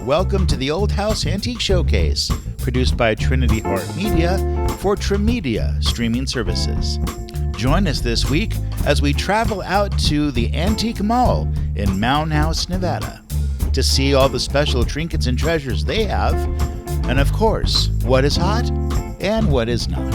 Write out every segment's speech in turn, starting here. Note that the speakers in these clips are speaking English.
welcome to the Old House Antique Showcase, produced by Trinity Heart Media for Trimedia Streaming Services. Join us this week as we travel out to the Antique Mall in Mound House, Nevada, to see all the special trinkets and treasures they have, and of course, what is hot and what is not.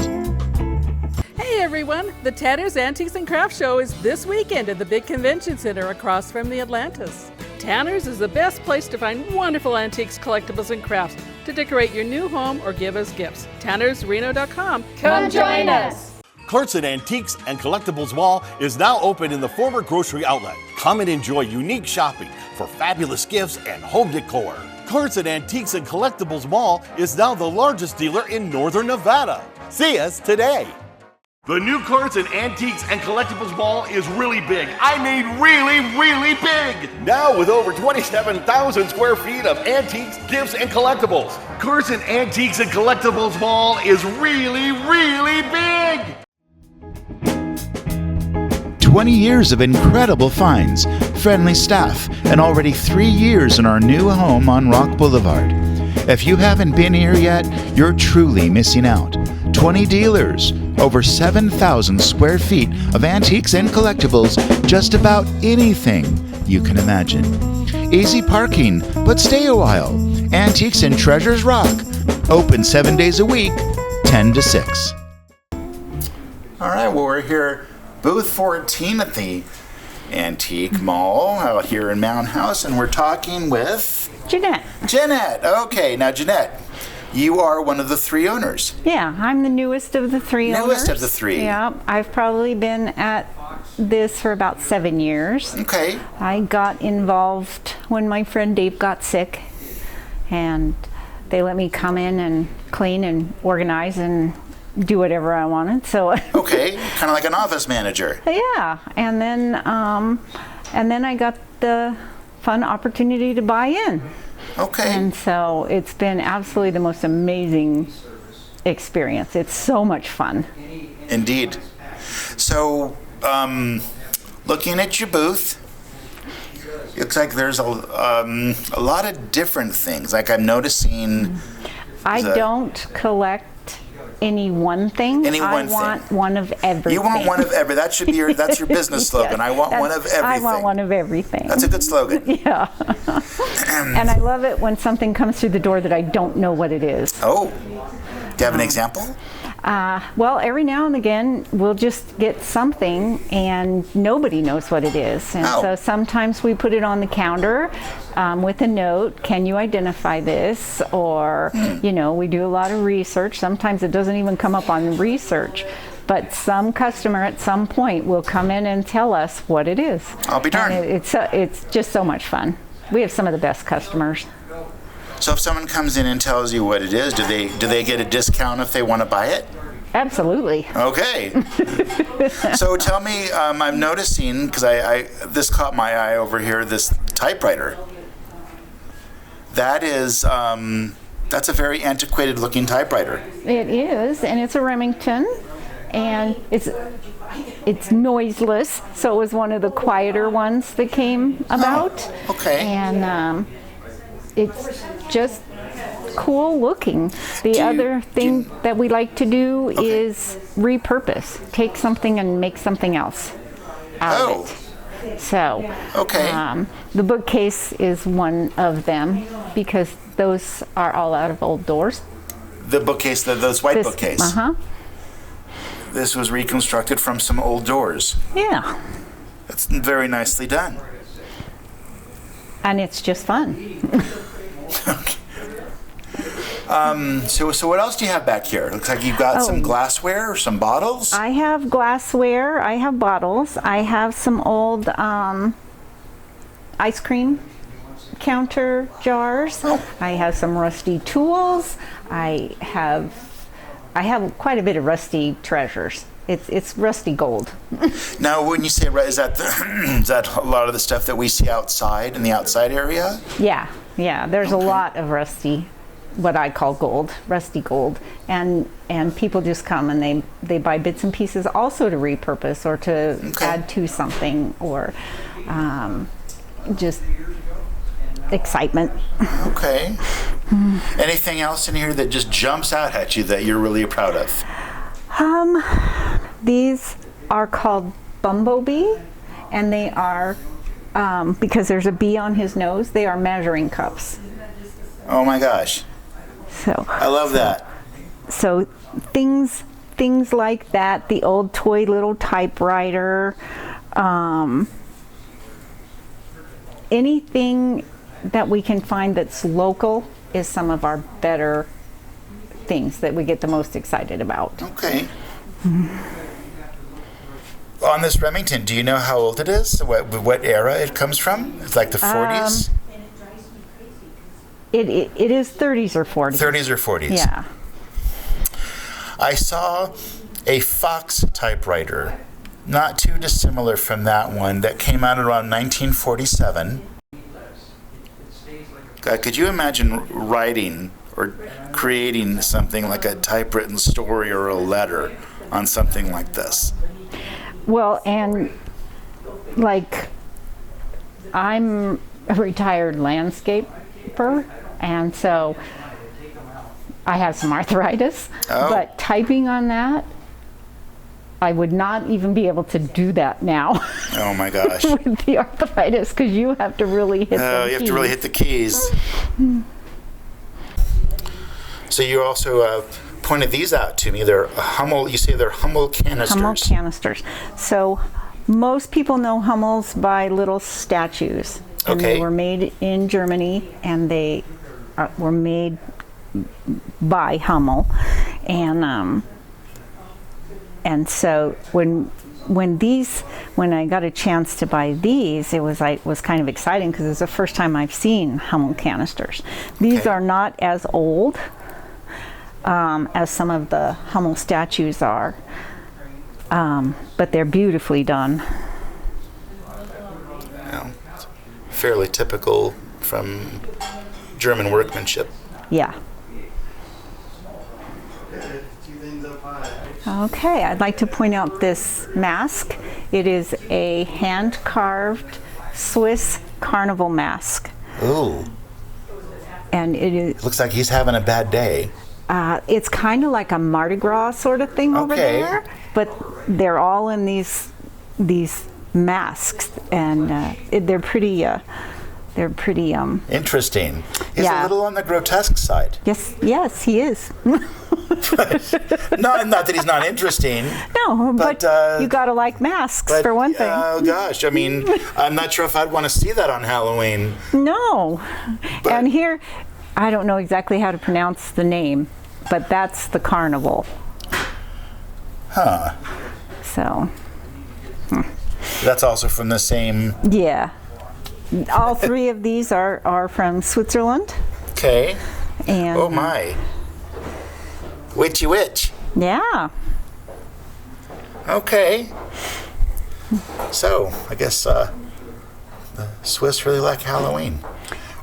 Hey everyone, the Tanner's Antiques and Crafts Show is this weekend at the big convention center across from the Atlantis. Tanner's is the best place to find wonderful antiques, collectibles, and crafts to decorate your new home or give as gifts. TannersReno.com. Come join us! Clarkson Antiques and Collectibles Mall is now open in the former grocery outlet. Come and enjoy unique shopping for fabulous gifts and home decor. Clarkson Antiques and Collectibles Mall is now the largest dealer in Northern Nevada. See us today. The new Clarkson Antiques and Collectibles Mall is really big. I mean really big. Now with over 27,000 square feet of antiques, gifts, and collectibles. Clarkson Antiques and Collectibles Mall is really big. 20 years of incredible finds, friendly staff, and already 3 years in our new home on Rock Boulevard. If you haven't been here yet, you're truly missing out. 20 dealers, over 7,000 square feet of antiques and collectibles, just about anything you can imagine. Easy parking, but stay a while. Antiques and Treasures Rock. Open 7 days a week, 10 to 6. All right, well, we're here, booth 14 at the Antique Mall out here in Mound House, and we're talking with Jeanette. Jeanette. Okay, now Jeanette, you are one of the 3 owners. Yeah, I'm the newest of the 3 owners. Newest of the 3. Yeah, I've probably been at this for about 7 years. Okay. I got involved when my friend Dave got sick, and they let me come in and clean and organize and do whatever I wanted. So okay, kind of like an office manager. Yeah, and then I got the fun opportunity to buy in. Okay. And so it's been absolutely the most amazing experience. It's so much fun. Indeed. So, looking at your booth, it looks like there's a lot of different things. Like I'm noticing. I don't collect any one thing. I want one of everything. You want one of everything. That should be that's your business slogan. I want one of everything. I want one of everything. That's a good slogan. Yeah. And I love it when something comes through the door that I don't know what it is. Oh. Do you have an example? Well, every now and again, we'll just get something and nobody knows what it is. And so sometimes we put it on the counter with a note, can you identify this? Or, we do a lot of research. Sometimes it doesn't even come up on research. But some customer at some point will come in and tell us what it is. I'll be darned. And it's just so much fun. We have some of the best customers. So if someone comes in and tells you what it is, do they get a discount if they want to buy it? Absolutely. Okay. So tell me, I'm noticing, because this caught my eye over here, this typewriter. That is, that's a very antiquated looking typewriter. It is, and it's a Remington, and it's noiseless, so it was one of the quieter ones that came about. Oh, okay. And it's just cool looking. The other thing that we like to do is repurpose. Take something and make something else out of it. So, the bookcase is one of them because those are all out of old doors. The bookcase, those white bookcase. Uh-huh. This was reconstructed from some old doors. Yeah. That's very nicely done. And it's just fun. Okay. So what else do you have back here? Looks like you've got some glassware or some bottles. I have glassware. I have bottles. I have some old ice cream counter jars. I have some rusty tools. I have quite a bit of rusty treasures. It's rusty gold. Now, when you say is that is that a lot of the stuff that we see outside in the outside area? Yeah. There's a lot of rusty, what I call gold, rusty gold, and people just come and they buy bits and pieces also to repurpose or to add to something or just excitement. Okay. Anything else in here that just jumps out at you that you're really proud of? These are called Bumblebee, and they are, because there's a bee on his nose, they are measuring cups. Oh my gosh. So I love that. So things like that, the old toy little typewriter, anything that we can find that's local is some of our better things that we get the most excited about. Okay. On this Remington, do you know how old it is? What era it comes from? It's like the 40s? It is 30s or 40s. 30s or 40s. Yeah. I saw a Fox typewriter, not too dissimilar from that one, that came out around 1947. Could you imagine writing or creating something like a typewritten story or a letter on something like this? Well, and like I'm a retired landscaper, and so I have some arthritis, but typing on that, I would not even be able to do that now. Oh my gosh. With the arthritis, because you have to really hit the keys. You have to really hit the keys. So you also pointed these out to me. They're Hummel, you say they're Hummel canisters. Hummel canisters. So most people know Hummels by little statues. And Okay. they were made in Germany, and they were made by Hummel. And so when I got a chance to buy these, it was kind of exciting because it was the first time I've seen Hummel canisters. These Okay. are not as old as some of the Hummel statues are, but they're beautifully done. Well, fairly typical from German workmanship. Yeah. Okay, I'd like to point out this mask. It is a hand-carved Swiss carnival mask. Ooh, And it is, looks like he's having a bad day. it's kind of like a Mardi Gras sort of thing over Okay. there, but they're all in these masks, and they're pretty. Interesting. He's a Yeah. little on the grotesque side. Yes, he is. Not that he's not interesting. No, but you gotta like masks But, for one thing. Oh gosh, I mean, I'm not sure if I'd want to see that on Halloween. No. But- And here, I don't know exactly how to pronounce the name, but that's the carnival. Huh. So, That's also from the same. yeah. All three of these are from Switzerland. Okay. And Oh my. Witchy witch. yeah. Okay. So, I guess the Swiss really like Halloween.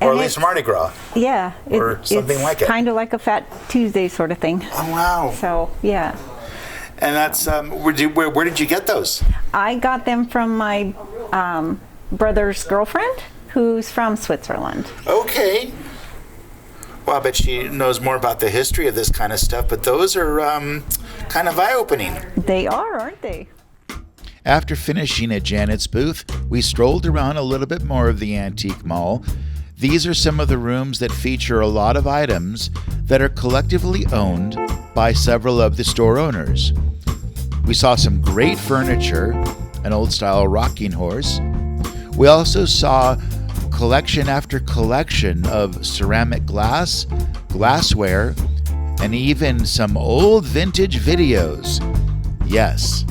Or And at least it's- Mardi Gras. Yeah. Or something like it. Kind of like a Fat Tuesday sort of thing. Oh, wow. So, yeah. And that's, where did you get those? I got them from my brother's girlfriend, who's from Switzerland. Okay. Well, I bet she knows more about the history of this kind of stuff, but those are kind of eye-opening. They are, aren't they? After finishing at Janet's booth, we strolled around a little bit more of the antique mall. These are some of the rooms that feature a lot of items that are collectively owned by several of the store owners. We saw some great furniture, an old-style rocking horse. We also saw collection after collection of ceramic glass, glassware, and even some old vintage videos. Yes,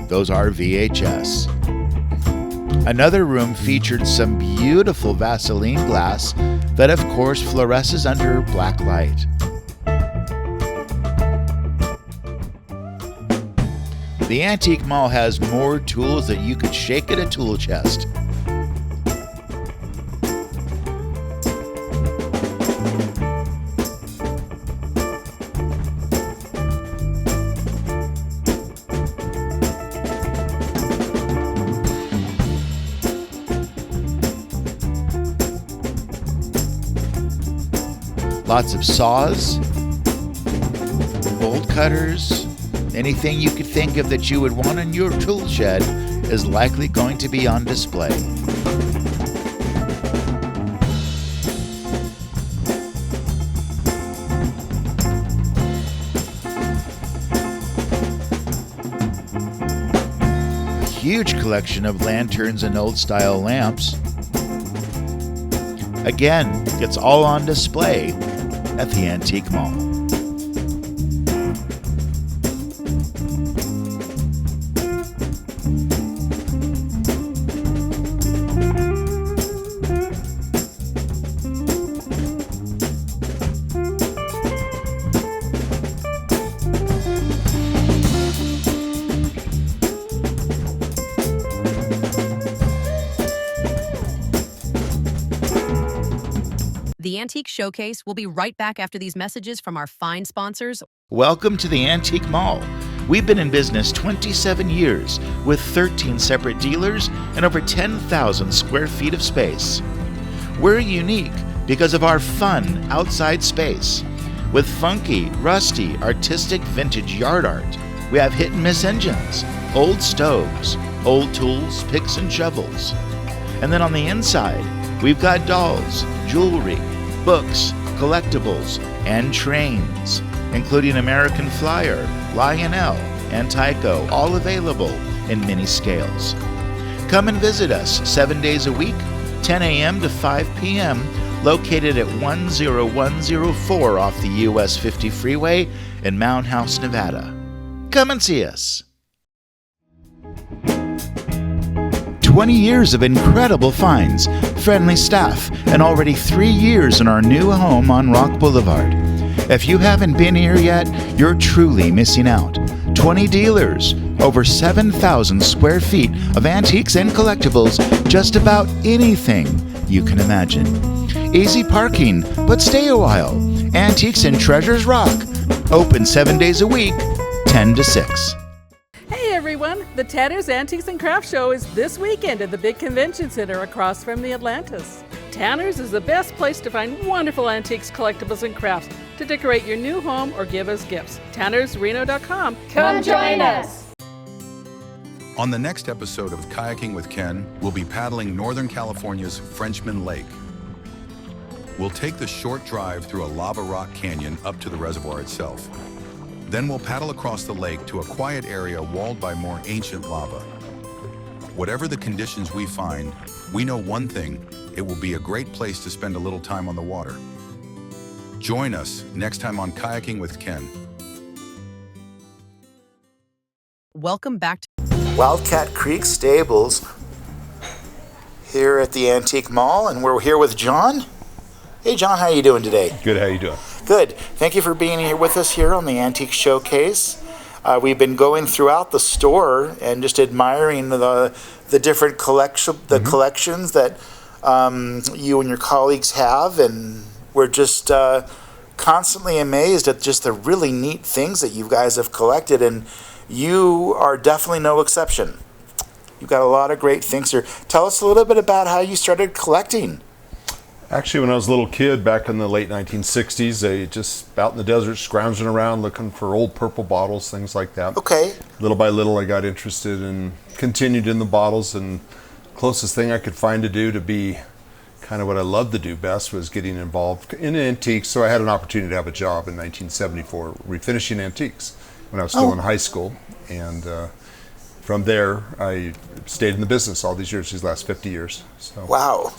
those are VHS. Another room featured some beautiful Vaseline glass that of course fluoresces under black light. The Antique Mall has more tools than you could shake at a tool chest. Lots of saws, bolt cutters, anything you could think of that you would want in your tool shed is likely going to be on display. A huge collection of lanterns and old-style lamps. Again, it's all on display at the Antique Mall. The Antique Showcase will be right back after these messages from our fine sponsors. Welcome to the Antique Mall. We've been in business 27 years with 13 separate dealers and over 10,000 square feet of space. We're unique because of our fun outside space. With funky, rusty, artistic vintage yard art, we have hit and miss engines, old stoves, old tools, picks and shovels. And then on the inside, we've got dolls, jewelry, books, collectibles, and trains, including American Flyer, Lionel, and Tyco, all available in mini scales. Come and visit us 7 days a week, 10 a.m. to 5 p.m., located at 10104 off the US 50 freeway in Mound House, Nevada. Come and see us. 20 years of incredible finds, friendly staff, and already 3 years in our new home on Rock Boulevard. If you haven't been here yet, you're truly missing out. 20 dealers, over 7,000 square feet of antiques and collectibles, just about anything you can imagine. Easy parking, but stay a while. Antiques and Treasures Rock. Open 7 days a week, 10 to 6. Hey everyone, the Tanner's Antiques and Craft Show is this weekend at the big convention center across from the Atlantis. Tanner's is the best place to find wonderful antiques, collectibles, and crafts to decorate your new home or give as gifts. TannersReno.com. Come join us! On the next episode of Kayaking with Ken, we'll be paddling Northern California's Frenchman Lake. We'll take the short drive through a lava rock canyon up to the reservoir itself. Then we'll paddle across the lake to a quiet area walled by more ancient lava. Whatever the conditions we find, we know one thing: it will be a great place to spend a little time on the water. Join us next time on Kayaking with Ken. Welcome back to Wildcat Creek Stables here at the Antique Mall, and we're here with John. Hey John, how are you doing today? Good, how you doing? Good. Thank you for being here with us here on the Antique Showcase. We've been going throughout the store and just admiring the different collections that you and your colleagues have, and we're just constantly amazed at just the really neat things that you guys have collected, and you are definitely no exception. You've got a lot of great things here. Tell us a little bit about how you started collecting. Actually, when I was a little kid back in the late 1960s, I just out in the desert scrounging around looking for old purple bottles, things like that. Okay. Little by little, I got interested and continued in the bottles, and closest thing I could find to do to be kind of what I loved to do best was getting involved in antiques. So I had an opportunity to have a job in 1974 refinishing antiques when I was still in high school, and from there I stayed in the business all these years, these last 50 years. So. Wow.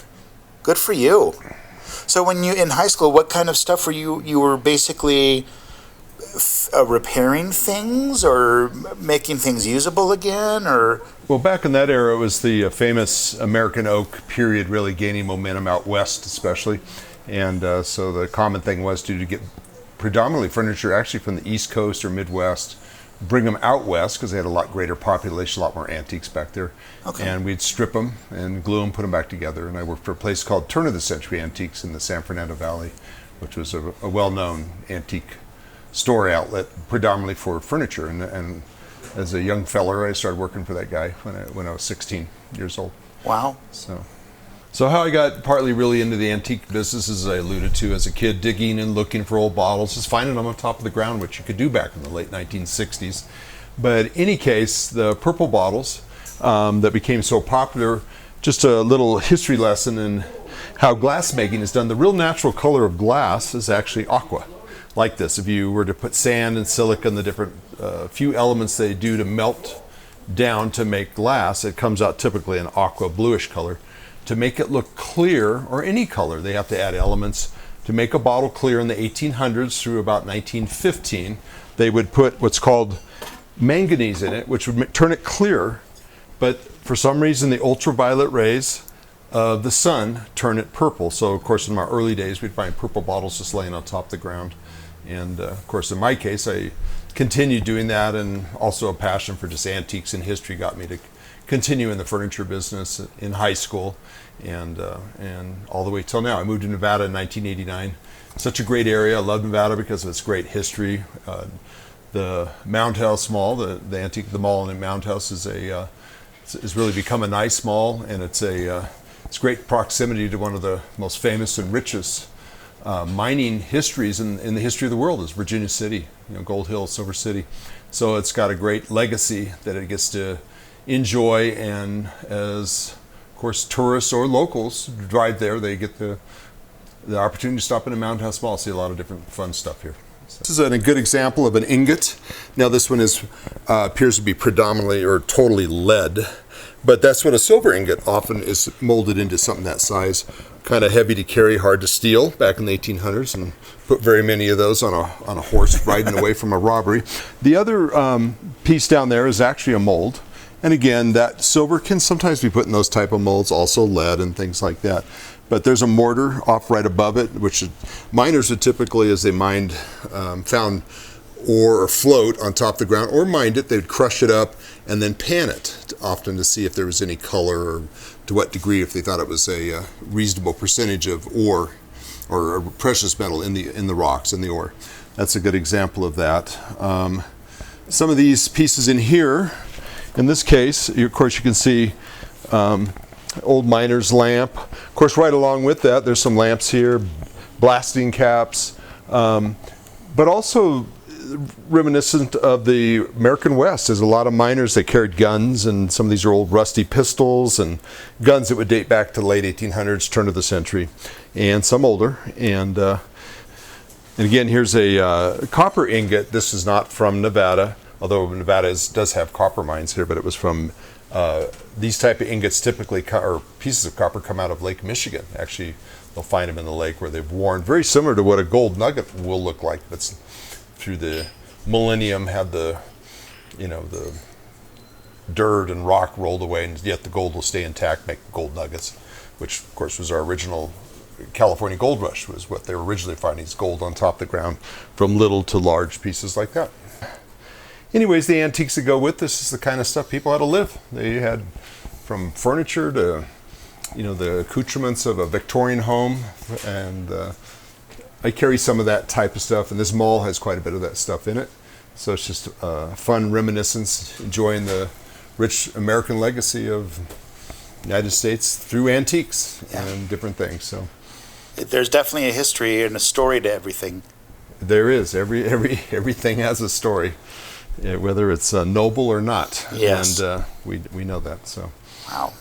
Good for you. So when you in high school, what kind of stuff were you were basically repairing things or making things usable again, or? Well, back in that era, it was the famous American oak period really gaining momentum out west especially. And so the common thing was to get predominantly furniture actually from the East Coast or Midwest, bring them out west because they had a lot greater population, a lot more antiques back there. Okay. And we'd strip them and glue them, put them back together. And I worked for a place called Turn of the Century Antiques in the San Fernando Valley, which was a well-known antique store outlet, predominantly for furniture. And as a young feller, I started working for that guy when I was 16 years old. Wow. So So how I got partly really into the antique business, as I alluded to, as a kid, digging and looking for old bottles, just finding them on top of the ground, which you could do back in the late 1960s. But in any case, the purple bottles that became so popular, just a little history lesson in how glass making is done. The real natural color of glass is actually aqua, like this. If you were to put sand and silica and the different few elements they do to melt down to make glass, it comes out typically an aqua bluish color. To make it look clear, or any color, they have to add elements. To make a bottle clear in the 1800s through about 1915, they would put what's called manganese in it, which would turn it clear, but for some reason the ultraviolet rays of the sun turn it purple. So of course in my early days we'd find purple bottles just laying on top of the ground. And of course in my case I continued doing that, and also a passion for just antiques and history got me to continue in the furniture business in high school and all the way till now. I moved to Nevada in 1989. Such a great area. I love Nevada because of its great history. The Mound House Mall, the mall in Mound House is has really become a nice mall, and it's great proximity to one of the most famous and richest mining histories in the history of the world, is Virginia City, Gold Hill, Silver City. So it's got a great legacy that it gets to enjoy, and as of course tourists or locals drive there, they get the opportunity to stop in a Mound House Mall, see a lot of different fun stuff here. So this is a good example of an ingot. Now this one appears to be predominantly or totally lead, but that's what a silver ingot often is molded into, something that size. Kind of heavy to carry, hard to steal back in the 1800s, and put very many of those on a horse riding away from a robbery. The other piece down there is actually a mold. And again, that silver can sometimes be put in those type of molds, also lead and things like that. But there's a mortar off right above it, which miners would typically, as they mined, found ore or float on top of the ground, or mined it, they'd crush it up and then pan it, often to see if there was any color, or to what degree, if they thought it was a reasonable percentage of ore or a precious metal in the rocks, in the ore. That's a good example of that. Some of these pieces in here, in this case, of course, you can see old miner's lamp. Of course, right along with that, there's some lamps here, blasting caps, but also reminiscent of the American West. There's a lot of miners that carried guns, and some of these are old rusty pistols and guns that would date back to the late 1800s, turn of the century, and some older. And again, here's a copper ingot. This is not from Nevada, although Nevada does have copper mines here, but it was from these type of ingots typically, or pieces of copper, come out of Lake Michigan. Actually, they'll find them in the lake where they've worn, very similar to what a gold nugget will look like. That's through the millennium had the dirt and rock rolled away, and yet the gold will stay intact, make gold nuggets, which of course was our original California gold rush, was what they were originally finding, is gold on top of the ground from little to large pieces like that. Anyways, the antiques that go with this is the kind of stuff people had to live. They had from furniture to, the accoutrements of a Victorian home, and I carry some of that type of stuff, and this mall has quite a bit of that stuff in it. So it's just a fun reminiscence, enjoying the rich American legacy of the United States through antiques and different things. So there's definitely a history and a story to everything. There is. Everything has a story. Whether it's noble or not. Yes. And we know that. So. Wow.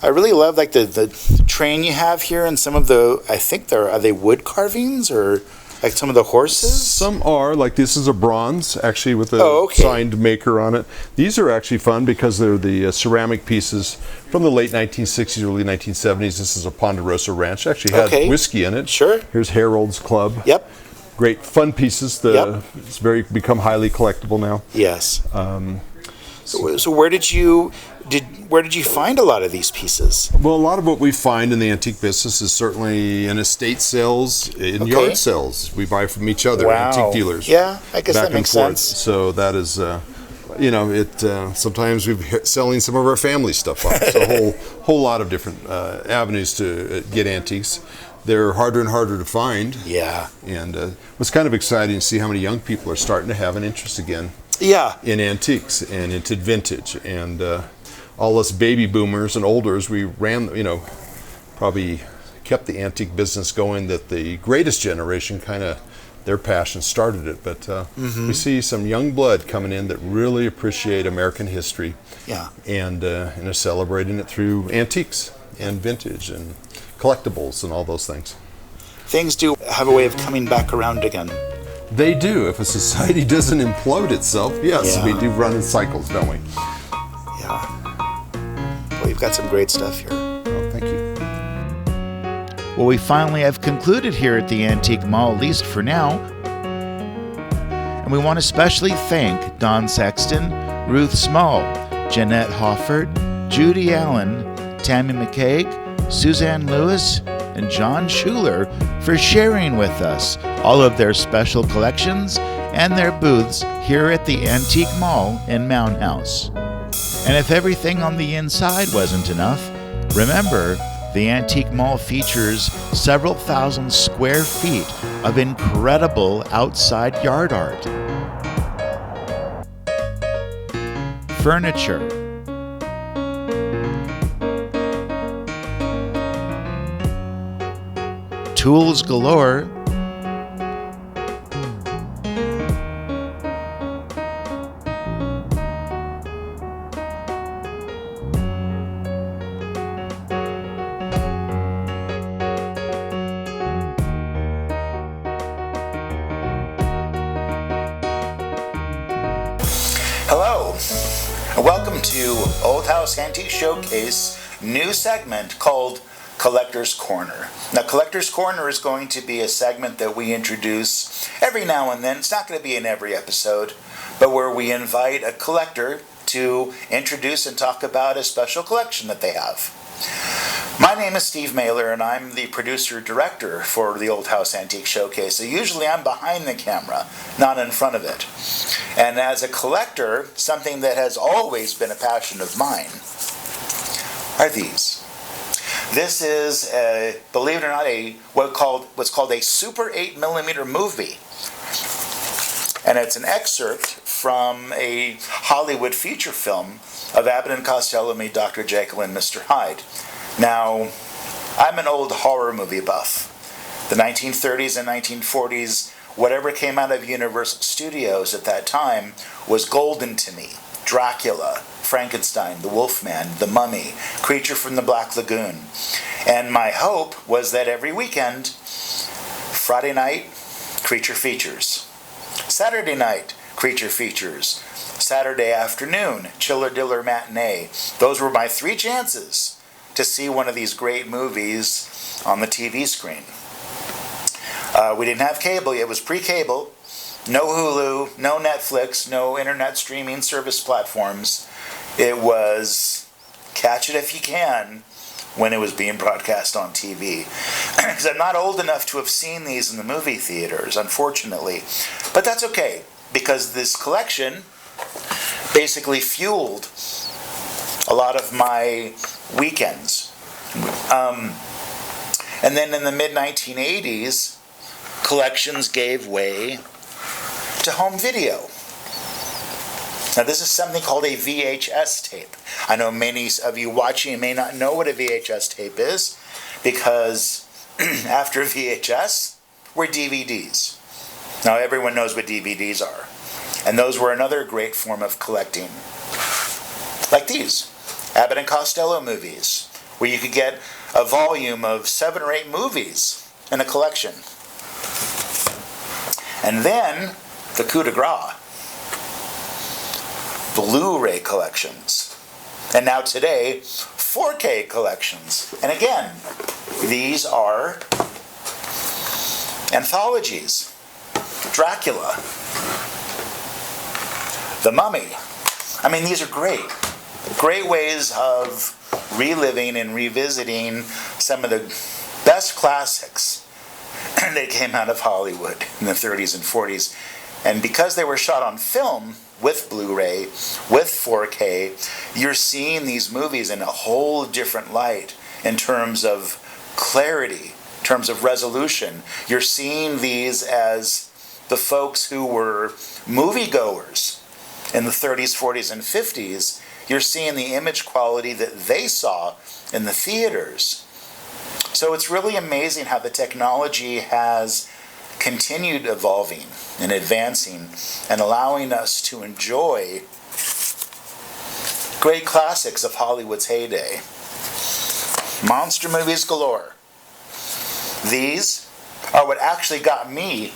I really love the train you have here, and some of I think are they wood carvings, or like some of the horses? Some are, like this is a bronze, actually, with a signed maker on it. These are actually fun because they're the ceramic pieces from the late 1960s, early 1970s. This is a Ponderosa Ranch. Actually had whiskey in it. Sure. Here's Harold's Club. Yep. Great fun pieces. It's become highly collectible now. Yes. So where did you find a lot of these pieces? Well, a lot of what we find in the antique business is certainly in estate sales, in yard sales. We buy from each other, antique dealers. Yeah, I guess that makes sense. So that is, sometimes we're selling some of our family stuff off. So a whole lot of different avenues to get antiques. They're harder and harder to find. Yeah. And it's kind of exciting to see how many young people are starting to have an interest again. Yeah. In antiques and into vintage. And all us baby boomers and olders, we ran, probably kept the antique business going, that the greatest generation kind of, their passion started it. But we see some young blood coming in that really appreciate American history. Yeah. And are celebrating it through antiques and vintage and collectibles and all those things. Things do have a way of coming back around again. They do. If a society doesn't implode itself, yes, Yeah. we do run in cycles, don't we? Yeah. Well, you've got some great stuff here. Well, thank you. Well, we finally have concluded here at the Antique Mall, at least for now. And we want to especially thank Don Sexton, Ruth Small, Jeanette Hoffert, Judy Allen, Tammy McCaig, Suzanne Lewis, and John Schuler for sharing with us all of their special collections and their booths here at the Antique Mall in Mound House. And if everything on the inside wasn't enough, remember, the Antique Mall features several thousand square feet of incredible outside yard art. Furniture. Tools galore. Hello, and welcome to Old House Antique Showcase new segment called Collector's Corner. Now, Collector's Corner is going to be a segment that we introduce every now and then. It's not going to be in every episode, but where we invite a collector to introduce and talk about a special collection that they have. My name is Steve Mailer, and I'm the producer-director for the Old House Antique Showcase. So usually I'm behind the camera, not in front of it. And as a collector, something that has always been a passion of mine are these. This is, believe it or not, what's called a Super 8mm movie. And it's an excerpt from a Hollywood feature film of Abbott and Costello Meet Dr. Jekyll and Mr. Hyde. Now, I'm an old horror movie buff. The 1930s and 1940s, whatever came out of Universal Studios at that time was golden to me. Dracula, Frankenstein, the Wolfman, the Mummy, Creature from the Black Lagoon. And my hope was that every weekend, Friday night, Creature Features. Saturday night, Creature Features. Saturday afternoon, Chiller Diller Matinee. Those were my 3 chances to see one of these great movies on the TV screen. We didn't have cable. It was pre-cable. No Hulu, no Netflix, no internet streaming service platforms. It was catch it if you can when it was being broadcast on TV. Because I'm not old enough to have seen these in the movie theaters, unfortunately. But that's okay, because this collection basically fueled a lot of my weekends. And then in the mid-1980s, collections gave way to home video. Now, this is something called a VHS tape. I know many of you watching may not know what a VHS tape is, because after VHS were DVDs. Now, everyone knows what DVDs are. And those were another great form of collecting. Like these, Abbott and Costello movies, where you could get a volume of 7 or 8 movies in a collection. And then, the coup de grace, Blu-ray collections. And now today, 4K collections. And again, these are anthologies. Dracula, The Mummy. I mean, these are great. Great ways of reliving and revisiting some of the best classics that came out of Hollywood in the 30s and 40s. And because they were shot on film with Blu-ray, with 4K, you're seeing these movies in a whole different light in terms of clarity, in terms of resolution. You're seeing these as the folks who were moviegoers in the 30s, 40s, and 50s you're seeing the image quality that they saw in the theaters. So it's really amazing how the technology has continued evolving and advancing and allowing us to enjoy great classics of Hollywood's heyday. Monster movies galore. These are what actually got me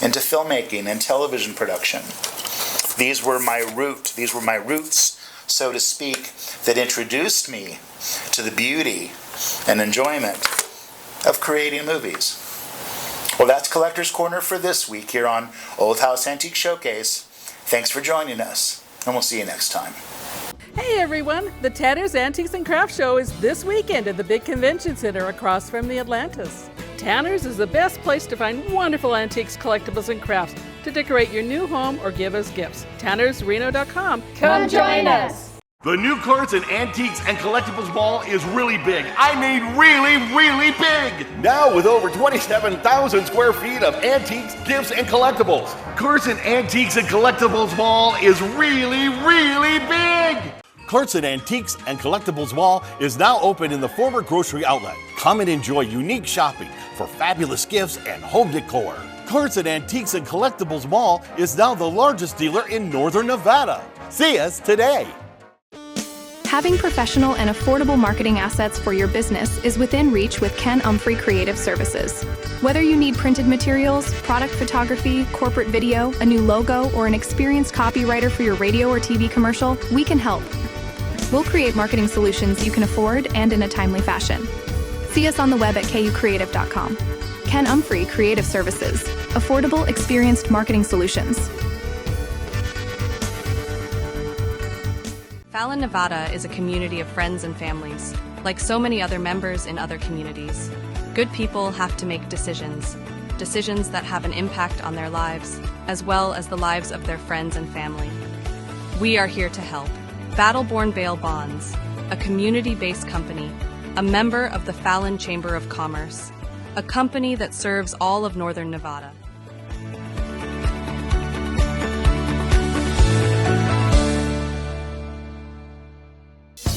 into filmmaking and television production. These were my roots, so to speak, that introduced me to the beauty and enjoyment of creating movies. Well, that's Collector's Corner for this week here on Old House Antique Showcase. Thanks for joining us, and we'll see you next time. Hey everyone, the Tanner's Antiques and Craft Show is this weekend at the big convention center across from the Atlantis. Tanner's is the best place to find wonderful antiques, collectibles, and crafts to decorate your new home or give as gifts. TannersReno.com. Come join us. The new Cards and Antiques and Collectibles Mall is really big. I mean really big! Now with over 27,000 square feet of antiques, gifts, and collectibles. Cards and Antiques and Collectibles Mall is really big! Cards and Antiques and Collectibles Mall is now open in the former grocery outlet. Come and enjoy unique shopping for fabulous gifts and home decor. Cards and Antiques and Collectibles Mall is now the largest dealer in Northern Nevada. See us today. Having professional and affordable marketing assets for your business is within reach with Ken Umphrey Creative Services. Whether you need printed materials, product photography, corporate video, a new logo, or an experienced copywriter for your radio or TV commercial, we can help. We'll create marketing solutions you can afford and in a timely fashion. See us on the web at kucreative.com. Ken Umphrey Creative Services. Affordable, experienced marketing solutions. Fallon, Nevada is a community of friends and families, like so many other members in other communities. Good people have to make decisions that have an impact on their lives, as well as the lives of their friends and family. We are here to help. Battleborn Bail Bonds, a community-based company, a member of the Fallon Chamber of Commerce, a company that serves all of Northern Nevada.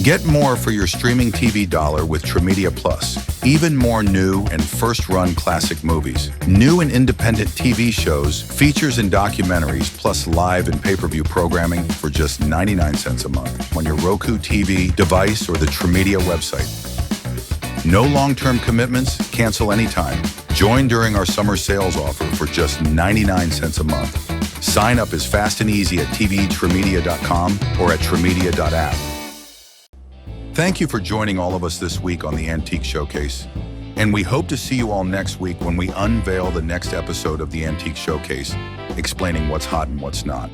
Get more for your streaming TV dollar with Tremedia Plus. Even more new and first-run classic movies, new and independent TV shows, features and documentaries, plus live and pay-per-view programming for just 99 cents a month on your Roku TV device or the Tremedia website. No long-term commitments, cancel anytime. Join during our summer sales offer for just 99 cents a month. Sign up is fast and easy at tvtremedia.com or at tremedia.app. Thank you for joining all of us this week on the Antique Showcase. And we hope to see you all next week when we unveil the next episode of the Antique Showcase, explaining what's hot and what's not.